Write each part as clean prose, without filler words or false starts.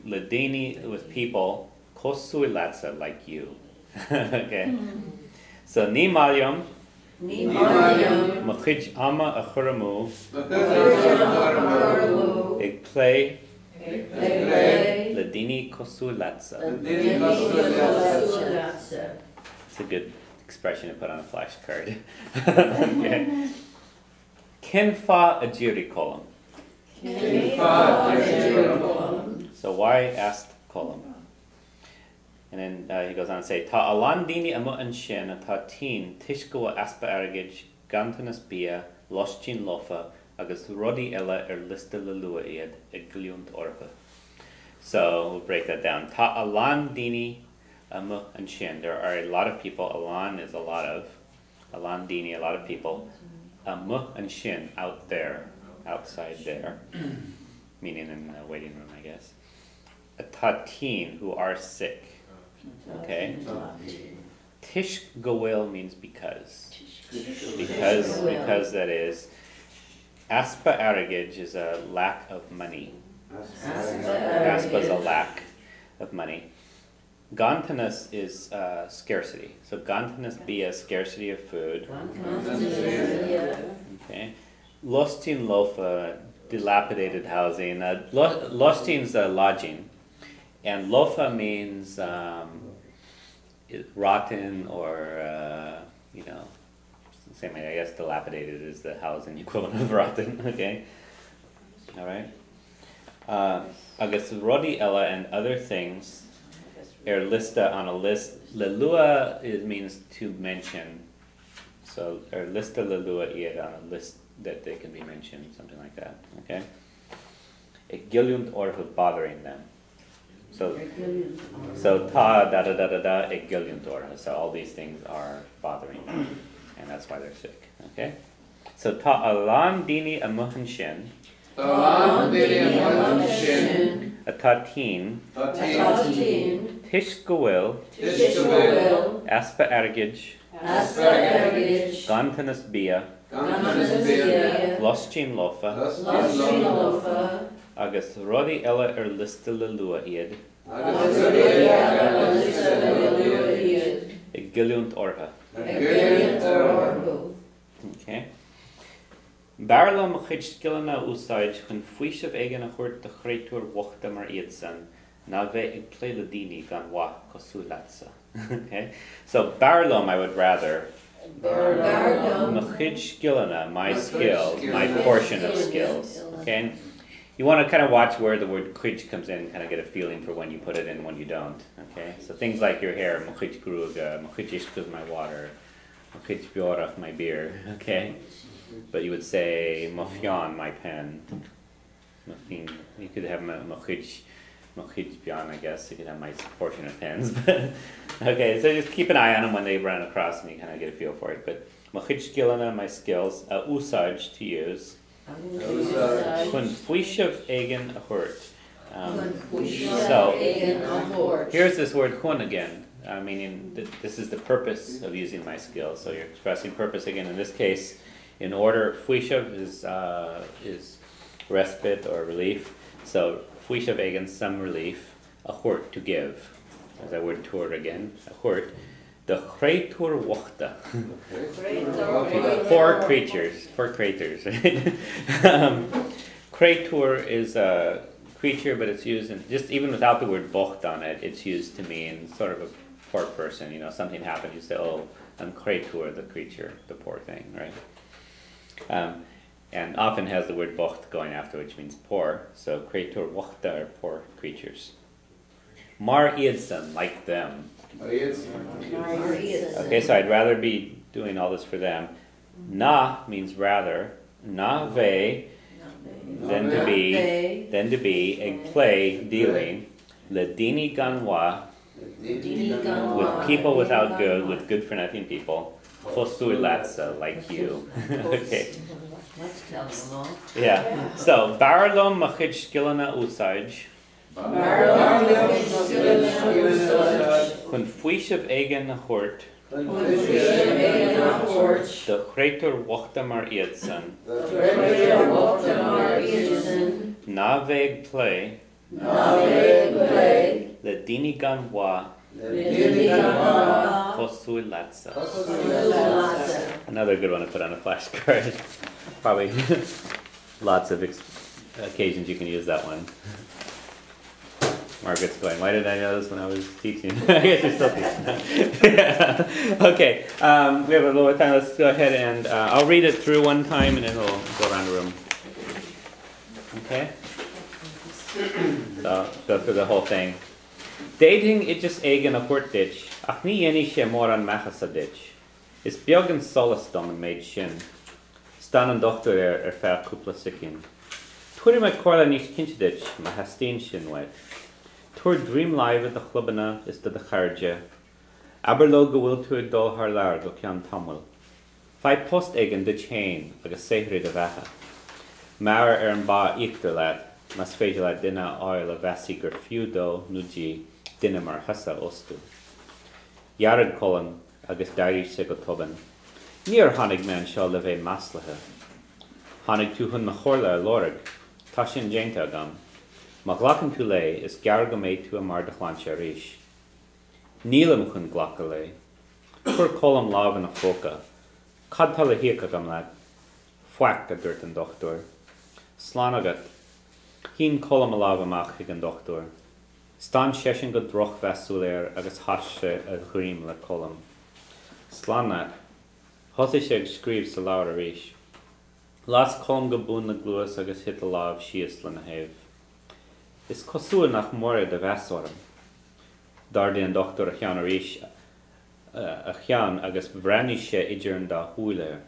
Ladini with people, Kosui Latsa, like you. Okay? So, Ni Malyam, Machij Ama Achuramu, Igplay, Ladini Kosui Latsa. It's a good expression to put on a flashcard. Okay. Kenfa Ajiri Kolam. So why asked Kolam? And then he goes on to say, Ta alandini amu anshin ta teen tishkua aspa aragij gantanus bia loschin lofa agus rodi ella lista lalua iad egliunt orpa. So we'll break that down. Ta alandini amu anshin. There are a lot of people. Alan is a lot of. Alandini, a lot of people. Amu anshin, out there, outside there, meaning in the waiting room, I guess. A tatin, who are sick. Okay. Tish goel means because. Because that is. Aspa aragij is a lack of money. Aspa is a lack of money. Gantanus is scarcity. So gantanus be a scarcity of food. Okay. Lostin lofa, dilapidated housing. Lostin's lodging. And lofa means rotten or, same way, I guess dilapidated is the housing equivalent of rotten, okay? All right? I guess Rodi Ella and other things are listed on a list. Lelua means to mention. So, or lista lelua iad on a list that they can be mentioned, something like that, okay? Geall-Cuid orhu, bothering them. So ta da da da da da Geall-Cuid orhu. So all these things are bothering them, and that's why they're sick. Okay. So ta alam dini amuhanshin. A tatin. Tishgawil. Aspa aragij. Gantanus bia. Loschin lofa. Agus rodi ella lista lelua iad. Geall-Cuid orha. Okay. Barla machid skillana usaid chun fuishav egen achort de chreitur hOcht mar iadsan na ve play ladini gan wa kosulatsa. Okay. So barlum I would rather. Machid skillana, my skills, my portion of skills. Okay. You want to kind of watch where the word cuid comes in and kind of get a feeling for when you put it in and when you don't. Okay, so things like your hair, machid gruga, machid ishkuz, my water, machid biorach, my beer. Okay, but you would say mafyan, my pen. You could have machid bian, I guess. You could have my portion of pens. Okay, so just keep an eye on them when they run across and you kind of get a feel for it. But machid skillana, my skills, usaj, to use. Kun fuishav egen ahort. So here's this word kun again, meaning that this is the purpose of using my skills. So you're expressing purpose again. In this case, in order, fuishav is respite or relief. So fuishav egen, some relief. Ahort, to give. There's that word tur again. Ahort. The chreitur hOchta. Poor creatures. Right? Chreitur is a creature, but it's used in, just even without the word bocht on it, it's used to mean sort of a poor person. Something happened, you say, oh, I'm chreitur, the creature, the poor thing, right? And often has the word bocht going after, which means poor. So chreitur hOchta are poor creatures. Mar iadsan, like them. Okay, so I'd rather be doing all this for them. Na means rather. Na ve, then to be, egg play, dealing. Ledini ganwa, with people without good, with good for nothing people. Kosui latsa, like you. Okay. Yeah. So barlom machid skillana usaj. Kun fuishav egen hort. De chreitur hOchta mar iadsan. Na veg play. Le dini gan wa. Kosul latsa. Another good one to put on a flashcard. Probably lots of occasions you can use that one. Margaret's going, why did I know this when I was teaching? I guess you're still teaching. Yeah. Okay, we have a little time. Let's go ahead and I'll read it through one time and then we'll go around the room. Okay? So, go through the whole thing. Dating itches eigen a hurtditch, ach ni eni she more an machasaditch. Is biogen solastom and made shin. Stan an doctor fair kupla sikin. Twiri my corla nish kinchiditch, ma hastin shin wet. Tour dream live at the clubana is to the charge. Aberlo go will to a dol har lar go kian tamil. Five post eigen ditch hain, like a sehri de vaha. Mara an ba ikter lat, mas fejala dina oil a vasiker feudo nuji. Dinamar hasa ostu. Yared column agus dairi sigotobin. Near Honig man shall live a maslaha. Honig tu hun machorla lorig. Tashin jenta gam. Maglakan tule is gargamate to a mardachlan sharish. Neelam hun glakale. Pur column lav in a foka. Kadtala hika gam lad. Fwack a dirt and doctor. Slanagat. Heen column lav amach higan doctor. Stan sheshin go droch vasuler agus hashe a grim le column. Slanat. Hosisheg screeves the laura rish. Last column go boon the gluas agus hit the lav shias lan have. Is kosul nach more de vasorum. Dardi and doctor a chian a rish. A chian agus vranishe idjern da huiler.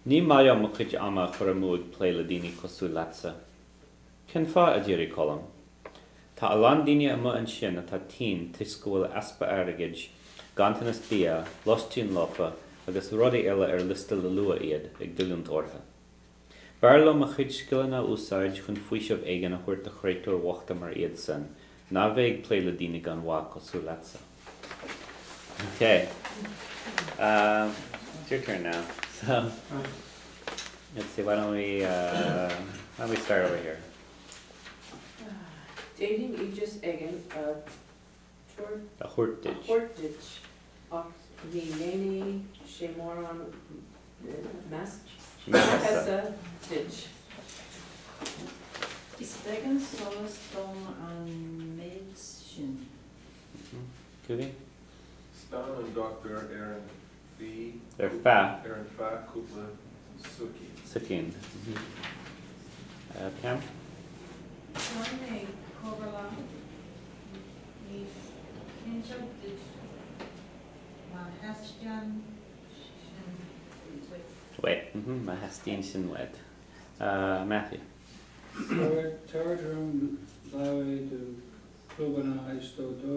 Ni maya mukhij ama for a mood play ladini kosul latsa. Ken fa a diri column. Ta alandini ama an shin ta teen tiscool aspa arigage, gantanas bia, lostin lofa, agus rodi ella lista lua iad, ag dilunt orha. Barlo machid skillana usaid chun fuish of eigen a hurt the chreitor wachtamar iad san, na veg play ladini gan wa kosulatsa. Okay. It's your turn now. So let's see, why don't we start over here? Dating aegis egen A hurtditch. The nene shemoron Mahasa ditch. Is egen solas dom an medicine. Goody? Stan and Dr. Aaron V. They're fa. Aaron Fa, Kupla, Suki. Sakin. Pam? One Corvala is injected Mahastian Wet. Mahastin sin wet. Matthew. Tartrum lawe to Klubana Istodo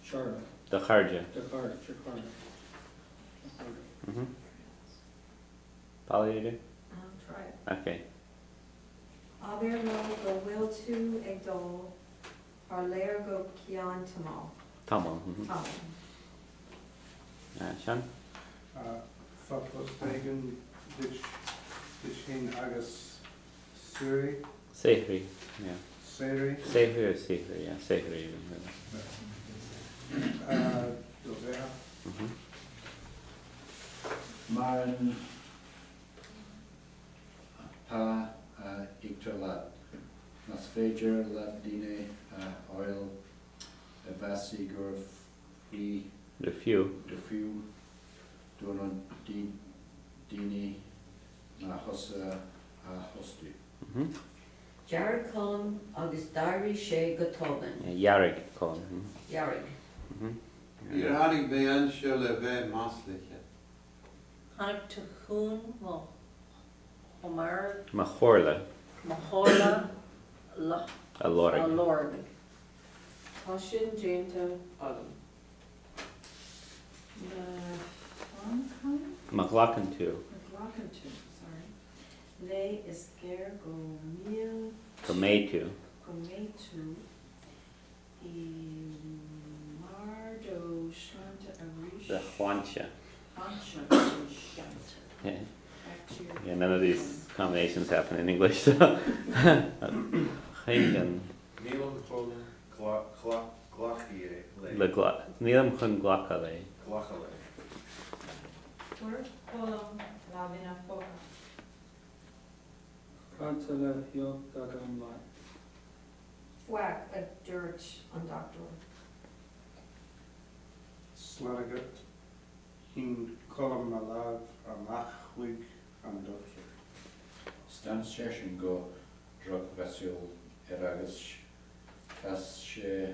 Charla. The Kharja. The Jakarta. Polly, you do? I'll try it. Okay. Averlo go will to Egdol, Arlair go Kian Tamal. Tamil. Sean? Fapostagen, Ditchin Agus Suri, Sehri. Yeah. Seri, Sehri or Sehri? Yeah, Sehri. Dovea, Marin Pa Ikterlat Nasfager Lat Dine Oil Evasi Gurf Free The few. Donon Dini Nahosa Hostu. Jared Cullen agus Diary Shea Gotobin. Yarig call him. Yarig. Hier had ik bij hen zullen wij maaslichtje. Hanig to Hoon, well, Omar, Mahorla. Mahola, A Lorig. Lord. Tashin jenta adam. McLaughlin too. Sorry. Le Esquer Gomil Gometu. Gometu Mardo Shanta Arish. The Juancha. Hansha. Yeah, none of these combinations happen in English. So. Hagen. Milam Nílam chun ghlacha le. Glachale. Tuair colm labhína fóca. Catala hOcht agam lá. Fuach a dúirt an doctor. Slanagat, hín colm a láb amach chuig an doctor. Stan session go drug vessel eragus cas sé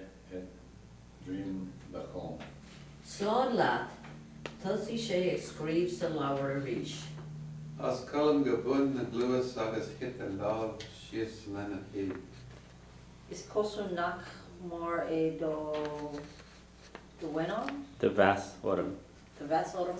dream bachon. Slán leat, tusaí sé ag scríb sa labhar a rís. As colm go bun na gluas agus hit a láb sios lena hé. Is cosú nach mar é do wenon, The vast autumn. the ves orm,